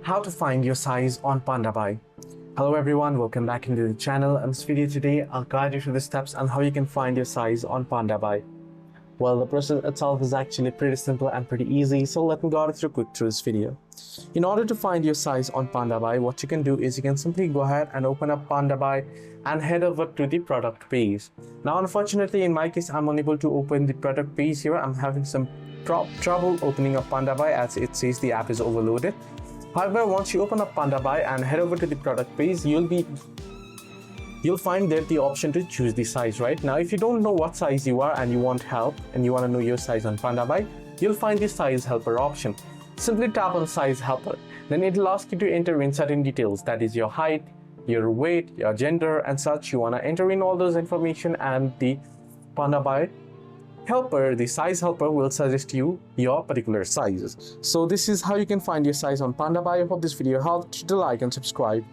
How to find your size on Pandabuy. Hello everyone, welcome back into the channel. In this video today, I'll guide you through the steps on how you can find your size on Pandabuy. Well, the process itself is actually pretty simple and pretty easy, so let me guide you quick through this video. In order to find your size on Pandabuy, what you can do is you can simply go ahead and open up Pandabuy and head over to the product page. Now, unfortunately, in my case, I'm unable to open the product page here. I'm having some trouble opening up Pandabuy as it says the app is overloaded. However, once you open up Pandabuy and head over to the product page, you'll find there the option to choose the size. Right now, if you don't know what size you are and you want help and you want to know your size on Pandabuy, you'll find the size helper option. Simply tap on size helper. Then it'll ask you to enter in certain details, that is your height, your weight, your gender and such. You want to enter in all those information, and the Pandabuy helper, the size helper, will suggest you your particular sizes. So this is how you can find your size on Pandabuy. I hope this video helped. Hit the like and subscribe.